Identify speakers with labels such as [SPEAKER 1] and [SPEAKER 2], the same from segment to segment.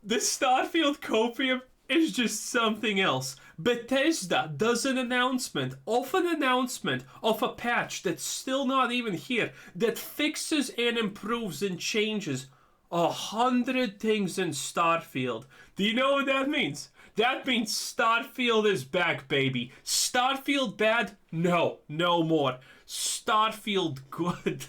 [SPEAKER 1] The Starfield copium is just something else. Bethesda does an announcement of a patch that's still not even here that fixes and improves and changes 100 things in Starfield. Do you know what that means? That means Starfield is back, baby. Starfield bad? No, no more. Starfield good.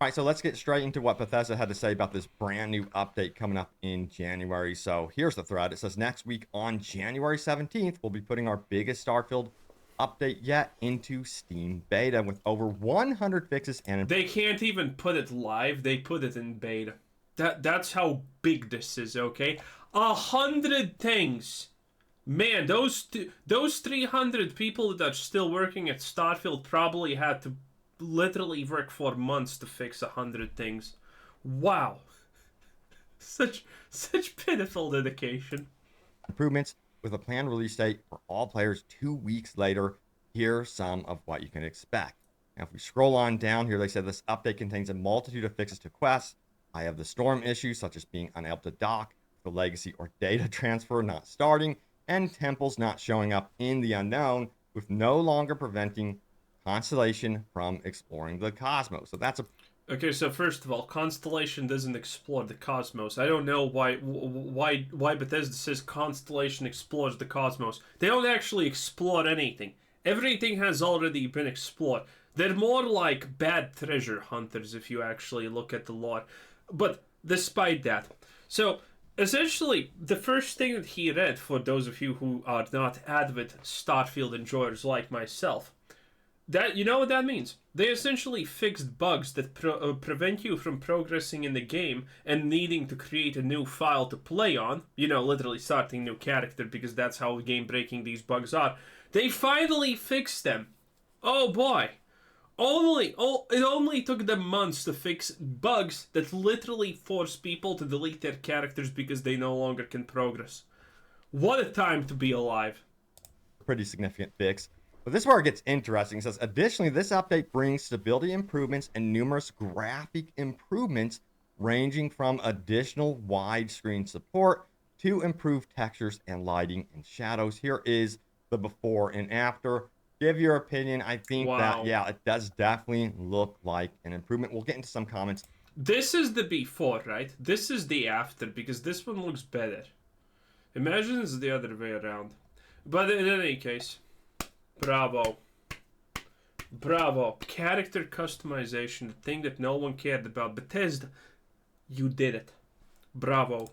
[SPEAKER 2] All right, so let's get straight into what Bethesda had to say about this brand new update coming up in January. So here's the thread. It says next week on January 17th, we'll be putting our biggest Starfield update yet into Steam beta with over 100 fixes and
[SPEAKER 1] They can't even put it live. They put it in beta. That's how big this is, okay? 100 things. Man, those 300 people that are still working at Starfield probably had to literally work for months to fix 100 things. Wow. Such pitiful dedication.
[SPEAKER 2] improvements with a planned release date for all players 2 weeks later. Here's some of what you can expect. Now, if we scroll on down here, they said this update contains a multitude of fixes to quests. I have the storm issues, such as being unable to dock, the legacy or data transfer not starting, and temples not showing up in the unknown, with no longer preventing Constellation from exploring the cosmos. So that's a
[SPEAKER 1] Okay, so first of all, Constellation doesn't explore the cosmos. I don't know why Bethesda says Constellation explores the cosmos. They don't actually explore anything. Everything has already been explored. They're more like bad treasure hunters if you actually look at the lore. But despite that, so essentially the first thing that he read, for those of you who are not avid Starfield enjoyers like myself, that, you know what that means? They essentially fixed bugs that prevent you from progressing in the game and needing to create a new file to play on. You know, literally starting a new character, because that's how game breaking these bugs are. They finally fixed them. Oh boy. It only took them months to fix bugs that literally force people to delete their characters because they no longer can progress. What a time to be alive.
[SPEAKER 2] pretty significant fix. But this is where it gets interesting. It says, additionally, this update brings stability improvements and numerous graphic improvements, ranging from additional widescreen support to improved textures and lighting and shadows. Here is the before and after. Give your opinion. I think that,
[SPEAKER 1] Wow.
[SPEAKER 2] yeah, it does definitely look like an improvement. We'll get into some comments.
[SPEAKER 1] This is the before, right? This is the after, because this one looks better. Imagine it's the other way around. But in any case, bravo. Bravo. Character customization, the thing that no one cared about. Bethesda, you did it. Bravo.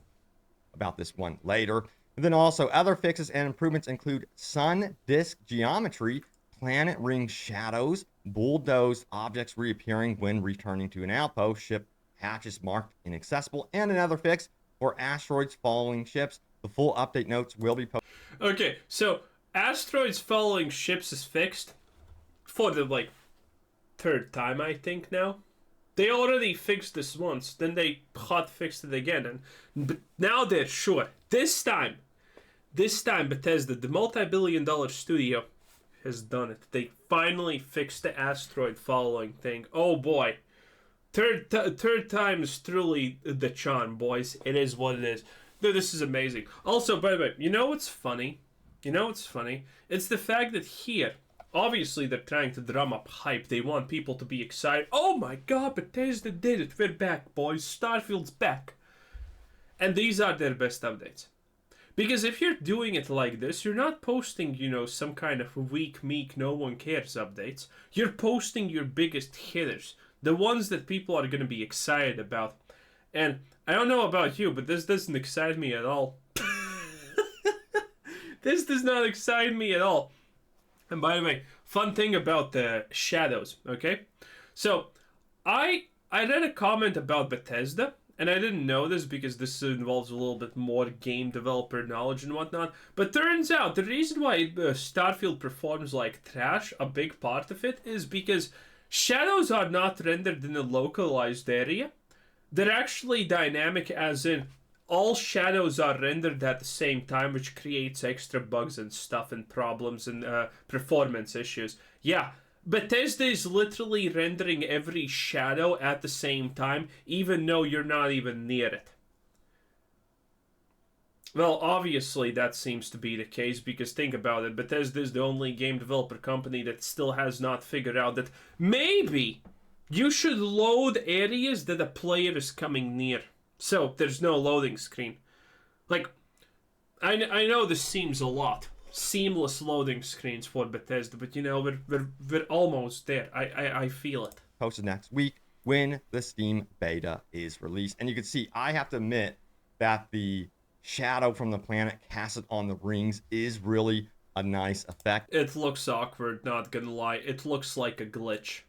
[SPEAKER 2] About this one later. And then also, other fixes and improvements include sun disk geometry, planet ring shadows, bulldozed objects reappearing when returning to an outpost, ship hatches marked inaccessible, and another fix for asteroids following ships. The full update notes will be posted.
[SPEAKER 1] Okay, so asteroids following ships is fixed for the, like, third time, I think, now. They already fixed this once, then they hot fixed it again, but now they're sure. This time, Bethesda, the multi-billion-dollar studio, has done it. They finally fixed the asteroid following thing. Oh boy. Third time is truly the charm, boys. It is what it is. No, this is amazing. Also, by the way, you know what's funny? It's the fact that here, obviously they're trying to drum up hype. They want people to be excited. Oh my god, Bethesda did it. We're back, boys. Starfield's back. And these are their best updates. Because if you're doing it like this, you're not posting, some kind of weak, meek, no one cares updates. You're posting your biggest hitters. The ones that people are going to be excited about. And I don't know about you, but this doesn't excite me at all. This does not excite me at all. And by the way, fun thing about the shadows, okay? So, I read a comment about Bethesda, and I didn't know this because this involves a little bit more game developer knowledge and whatnot. But turns out the reason why Starfield performs like trash, a big part of it, is because shadows are not rendered in a localized area. They're actually dynamic, as in all shadows are rendered at the same time, which creates extra bugs and stuff and problems and performance issues. Yeah, Bethesda is literally rendering every shadow at the same time, even though you're not even near it. Well, obviously that seems to be the case because think about it. Bethesda is the only game developer company that still has not figured out that maybe you should load areas that a player is coming near. So there's no loading screen. Like, I know this seems a lot. Seamless loading screens for Bethesda, but we're almost there. I feel it.
[SPEAKER 2] Posted next week when the Steam beta is released. And you can see, I have to admit that the shadow from the planet casted on the rings is really a nice effect.
[SPEAKER 1] It looks awkward, not gonna lie. It looks like a glitch.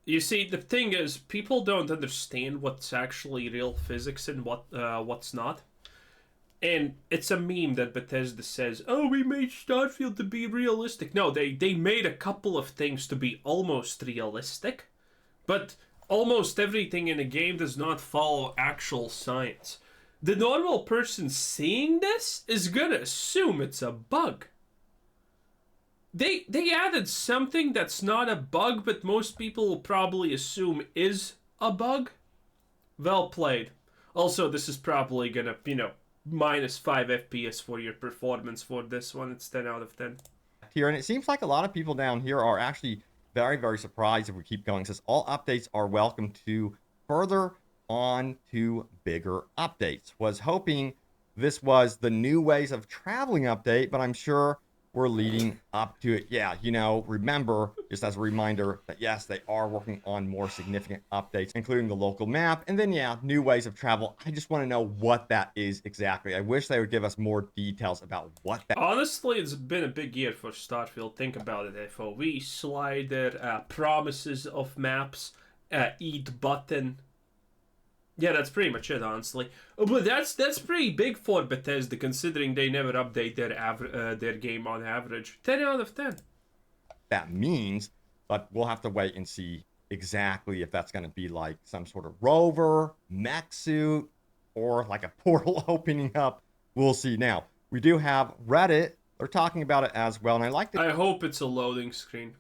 [SPEAKER 1] You see, the thing is, people don't understand what's actually real physics and what's not. And it's a meme that Bethesda says, "Oh, we made Starfield to be realistic." No, they made a couple of things to be almost realistic, but almost everything in a game does not follow actual science. The normal person seeing this is gonna assume it's a bug. They added something that's not a bug, but most people will probably assume is a bug. Well played. Also, this is probably gonna, minus 5 FPS for your performance for this one. It's 10 out of 10.
[SPEAKER 2] Here, and it seems like a lot of people down here are actually very, very surprised if we keep going. It says all updates are welcome to further on to bigger updates. Was hoping this was the new ways of traveling update, but I'm sure we're leading up to it. Yeah, remember, just as a reminder, that yes, they are working on more significant updates, including the local map, and then, yeah, new ways of travel. I just want to know what that is exactly. I wish they would give us more details about what that.
[SPEAKER 1] Honestly, it's been a big year for Starfield. Think about it. FOV slider, promises of maps, eat button. Yeah, that's pretty much it, honestly. But that's pretty big for Bethesda, considering they never update their game on average. 10 out of 10.
[SPEAKER 2] That means, but we'll have to wait and see exactly if that's going to be like some sort of rover, mech suit, or like a portal opening up. We'll see. Now, we do have Reddit. They're talking about it as well, and I like
[SPEAKER 1] I hope it's a loading screen.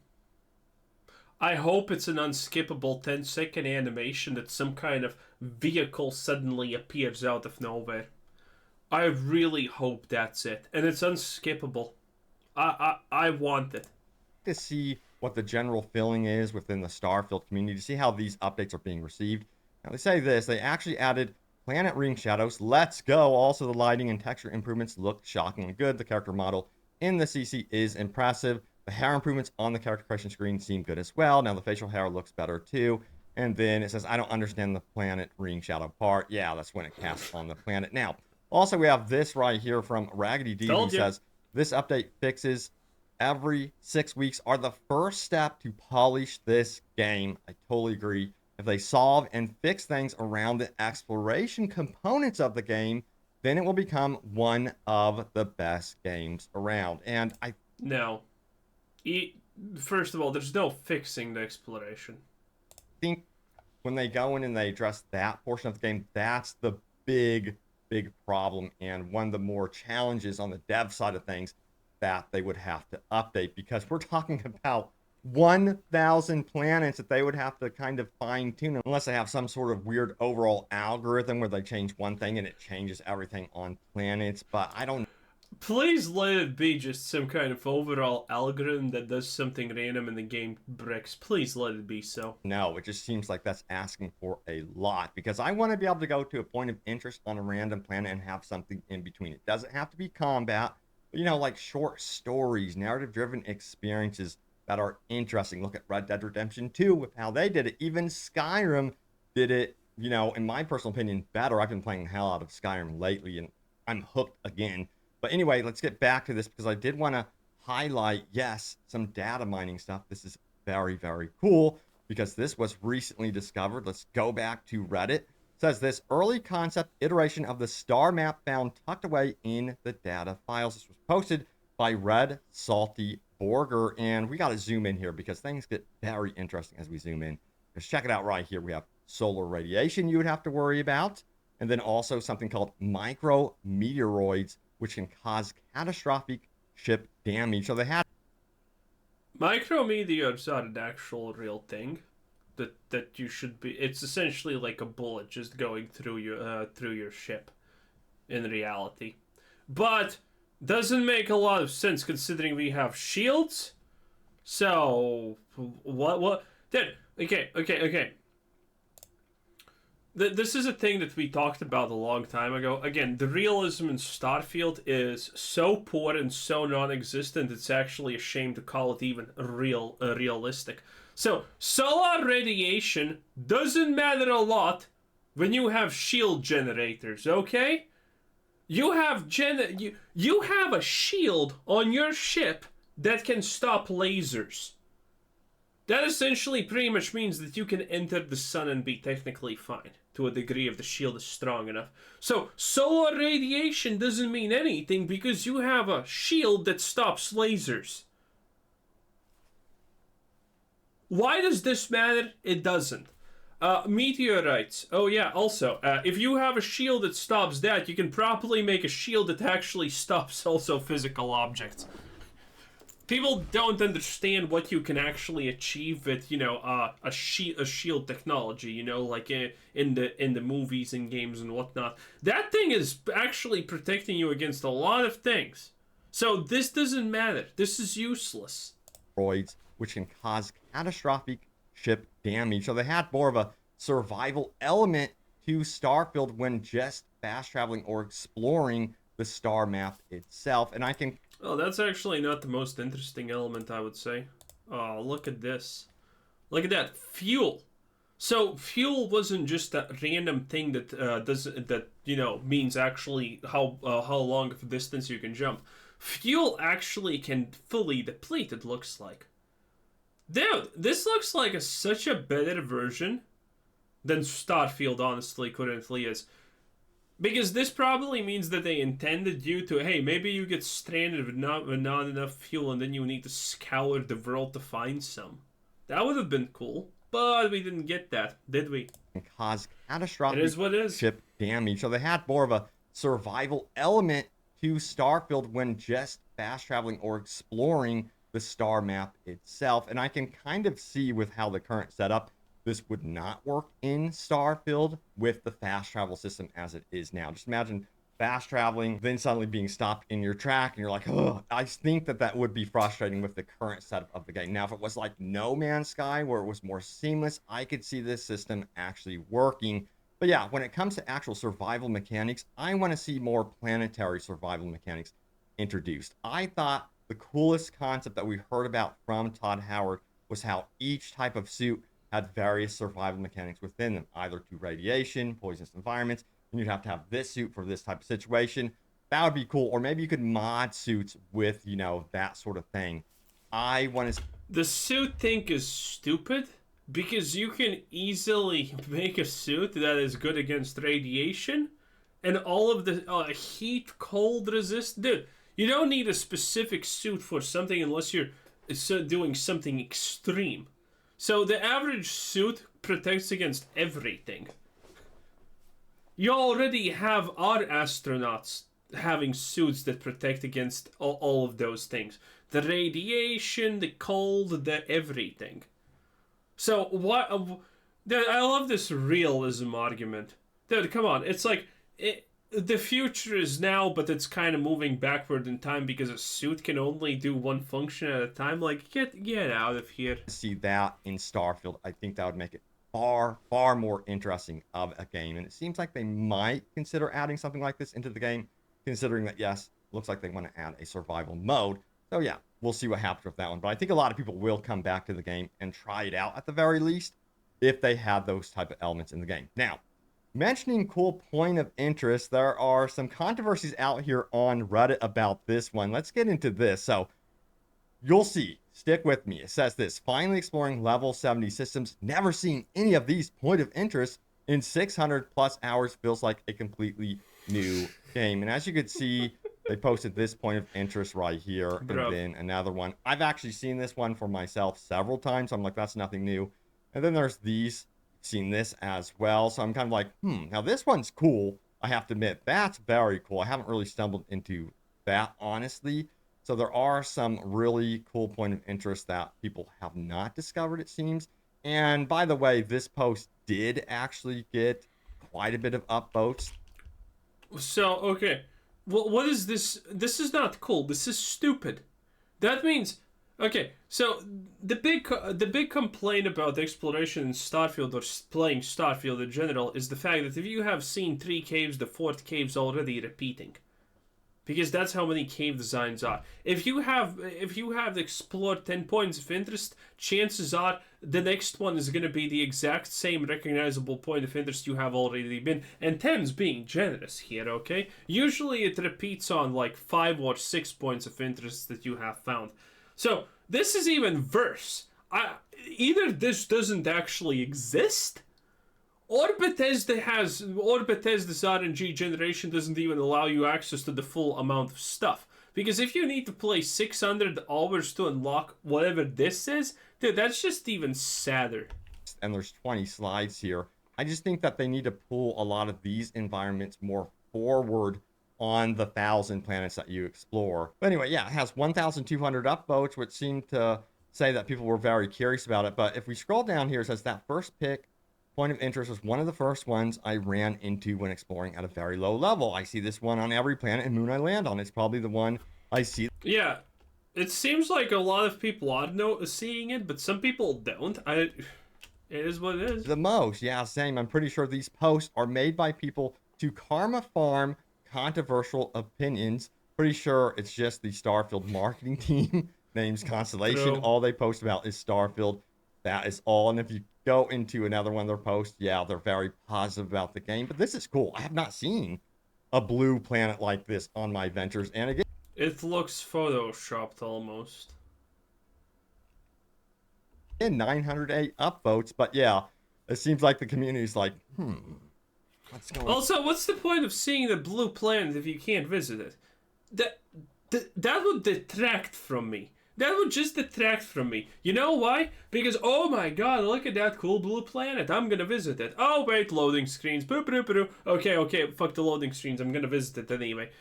[SPEAKER 1] I hope it's an unskippable 10-second animation that some kind of vehicle suddenly appears out of nowhere. I really hope that's it. And it's unskippable. I want it.
[SPEAKER 2] to see what the general feeling is within the Starfield community, to see how these updates are being received. Now, they say this, they actually added planet ring shadows. Let's go. Also, the lighting and texture improvements look shockingly good. The character model in the CC is impressive. The hair improvements on the character creation screen seem good as well. Now, the facial hair looks better too. And then it says, I don't understand the planet ring shadow part. Yeah, that's when it casts on the planet. Now, also, we have this right here from Raggedy D. He says, this update fixes every 6 weeks are the first step to polish this game. I totally agree. If they solve and fix things around the exploration components of the game, then it will become one of the best games around. And I
[SPEAKER 1] No. First of all, there's no fixing the exploration.
[SPEAKER 2] think when they go in and they address that portion of the game, that's the big problem and one of the more challenges on the dev side of things that they would have to update, because we're talking about 1,000 planets that they would have to kind of fine tune, unless they have some sort of weird overall algorithm where they change one thing and it changes everything on planets. But I don't.
[SPEAKER 1] Please let it be just some kind of overall algorithm that does something random and the game bricks. Please let it be so.
[SPEAKER 2] No, it just seems like that's asking for a lot, because I want to be able to go to a point of interest on a random planet and have something in between. It doesn't have to be combat, but, like short stories, narrative driven experiences that are interesting. Look at Red Dead Redemption 2 with how they did it. Even Skyrim did it, in my personal opinion, better. I've been playing the hell out of Skyrim lately and I'm hooked again. But anyway, let's get back to this, because I did want to highlight, yes, some data mining stuff. This is very, very cool, because this was recently discovered. Let's go back to Reddit. It says this early concept iteration of the star map found tucked away in the data files. This was posted by Red Salty Borger, and we got to zoom in here because things get very interesting as we zoom in. Just check it out right here. We have solar radiation you would have to worry about, and then also something called micrometeoroids, which can cause catastrophic ship damage. So they had
[SPEAKER 1] Micrometeors are an actual real thing that you should be. It's essentially like a bullet just going through your ship. in reality. But doesn't make a lot of sense considering we have shields. So what then okay. This is a thing that we talked about a long time ago. Again, the realism in Starfield is so poor and so non-existent. It's actually a shame to call it even realistic. So solar radiation doesn't matter a lot when you have shield generators. Okay, you have you have a shield on your ship that can stop lasers. That essentially pretty much means that you can enter the sun and be technically fine to a degree if the shield is strong enough. So, solar radiation doesn't mean anything because you have a shield that stops lasers. Why does this matter? It doesn't. Meteorites. Oh yeah, also, if you have a shield that stops that, you can probably make a shield that actually stops also physical objects. People don't understand what you can actually achieve with, a shield technology, like in the movies and games and whatnot. That thing is actually protecting you against a lot of things. So this doesn't matter. This is useless.
[SPEAKER 2] Asteroids, which can cause catastrophic ship damage. So they had more of a survival element to Starfield when just fast traveling or exploring the star map itself. And I can
[SPEAKER 1] Oh, that's actually not the most interesting element, I would say. Oh, look at this. Look at that. Fuel. So fuel wasn't just that random thing that means actually how long of a distance you can jump. Fuel actually can fully deplete. It looks like. Dude, this looks like such a better version than Starfield honestly currently is. Because this probably means that they intended you to, hey, maybe you get stranded with not enough fuel and then you need to scour the world to find some. That would have been cool. But we didn't get that, did we?
[SPEAKER 2] Cause catastrophic
[SPEAKER 1] It is what it is.
[SPEAKER 2] ship damage. So they had more of a survival element to Starfield when just fast traveling or exploring the star map itself. And I can kind of see with how the current setup, this would not work in Starfield with the fast travel system as it is now. Just imagine fast traveling, then suddenly being stopped in your track, and you're like, oh, I think that would be frustrating with the current setup of the game. Now, if it was like No Man's Sky, where it was more seamless, I could see this system actually working. But yeah, when it comes to actual survival mechanics, I want to see more planetary survival mechanics introduced. I thought the coolest concept that we heard about from Todd Howard was how each type of suit had various survival mechanics within them, either to radiation, poisonous environments, and you'd have to have this suit for this type of situation. That would be cool. Or maybe you could mod suits with, that sort of thing. I want to.
[SPEAKER 1] The suit thing is stupid because you can easily make a suit that is good against radiation and all of the heat, cold resist. Dude, you don't need a specific suit for something unless you're doing something extreme. So the average suit protects against everything. You already have our astronauts having suits that protect against all of those things. The radiation, the cold, the everything. So what? Dude, I love this realism argument. Dude, come on. It's like the future is now, but it's kind of moving backward in time because a suit can only do one function at a time. Like, get out of here.
[SPEAKER 2] See that in Starfield. I think that would make it far more interesting of a game. And it seems like they might consider adding something like this into the game, considering that, yes, looks like they want to add a survival mode. So yeah, we'll see what happens with that one. But I think a lot of people will come back to the game and try it out at the very least if they had those type of elements in the game. Now, mentioning cool point of interest, there are some controversies out here on Reddit about this one. Let's get into this. So you'll see. Stick with me. It says this: finally exploring level 70 systems. Never seen any of these point of interest in 600 plus hours. Feels like a completely new game. And as you can see, they posted this point of interest right here.
[SPEAKER 1] Bro.
[SPEAKER 2] And then another one. I've actually seen this one for myself several times. So I'm like, that's nothing new. And then there's these. Seen this as well. So I'm kind of like, now this one's cool. I have to admit, that's very cool. I haven't really stumbled into that, honestly. So there are some really cool point of interest that people have not discovered, it seems. And by the way, this post did actually get quite a bit of upvotes.
[SPEAKER 1] So, okay. What is this? This is not cool. This is stupid. That means, okay. So the big complaint about exploration in Starfield or playing Starfield in general is the fact that if you have seen three caves, the fourth cave's already repeating, because that's how many cave designs are. If you have explored 10 points of interest, chances are the next one is going to be the exact same recognizable point of interest you have already been, and 10's being generous here, okay? Usually it repeats on like 5 or 6 points of interest that you have found. So this is even worse. Either this doesn't actually exist, or Bethesda's RNG generation doesn't even allow you access to the full amount of stuff. Because if you need to play 600 hours to unlock whatever this is, dude, that's just even sadder.
[SPEAKER 2] And there's 20 slides here. I just think that they need to pull a lot of these environments more forward on the 1,000 planets that you explore. But anyway, yeah, it has 1,200 upvotes, which seemed to say that people were very curious about it. But if we scroll down here, it says that first pick point of interest was one of the first ones I ran into when exploring at a very low level. I see this one on every planet and moon I land on. It's probably the one I see.
[SPEAKER 1] Yeah, it seems like a lot of people are seeing it, but some people don't. It is what it is.
[SPEAKER 2] The most. Yeah, same. I'm pretty sure these posts are made by people to karma farm controversial opinions. Pretty sure it's just the Starfield marketing team. Names Constellation.
[SPEAKER 1] True.
[SPEAKER 2] All they post about is Starfield. That is all. And if you go into another one of their posts, yeah, they're very positive about the game. But this is cool. I have not seen a blue planet like this on my ventures. And again,
[SPEAKER 1] it looks photoshopped almost.
[SPEAKER 2] 908 upvotes. But yeah, it seems like the community's like, what's going on?
[SPEAKER 1] Also, what's the point of seeing the blue planet if you can't visit it? That would detract from me. That would just detract from me. You know why? Because, oh my god, look at that cool blue planet. I'm gonna visit it. Oh, wait, loading screens. Boop, boop, boop. Okay, fuck the loading screens. I'm gonna visit it anyway.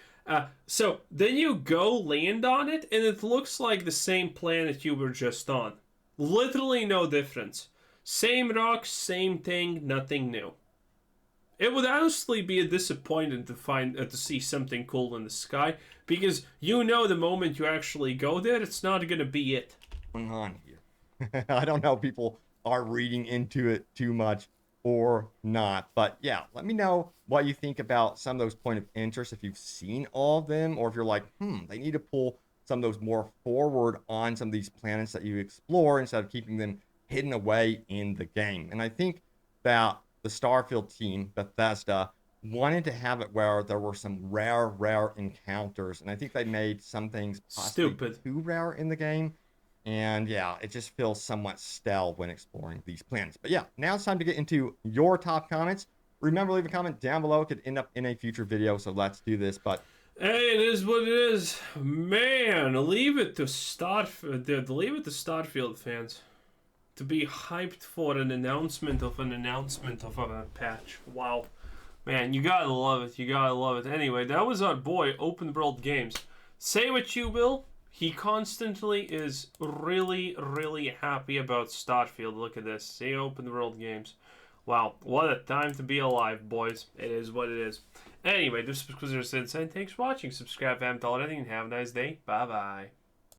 [SPEAKER 1] So, then you go land on it, and it looks like the same planet you were just on. Literally no difference. Same rocks, same thing, nothing new. It would honestly be a disappointment to see something cool in the sky, because you know the moment you actually go there, it's not gonna be it.
[SPEAKER 2] Going on here? I don't know. People are reading into it too much or not, but yeah, let me know what you think about some of those point of interest. If you've seen all of them, or if you're like, they need to pull some of those more forward on some of these planets that you explore instead of keeping them hidden away in the game. And I think that the Starfield team, Bethesda, wanted to have it where there were some rare encounters, and I think they made some things possibly too rare in the game. And yeah, it just feels somewhat stale when exploring these planets. But yeah, now it's time to get into your top comments. Remember, leave a comment down below. It could end up in a future video, so let's do this. But
[SPEAKER 1] hey, it is what it is. Man, leave it to Starfield fans to be hyped for an announcement of a patch. Wow. Man, you gotta love it. You gotta love it. Anyway, that was our boy, Open World Games. Say what you will, he constantly is really happy about Starfield. Look at this. See, Open World Games. Wow, what a time to be alive, boys. It is what it is. Anyway, this was Quizzer Sensei. Thanks for watching. Subscribe if you haven't already, and have a nice day. Bye-bye.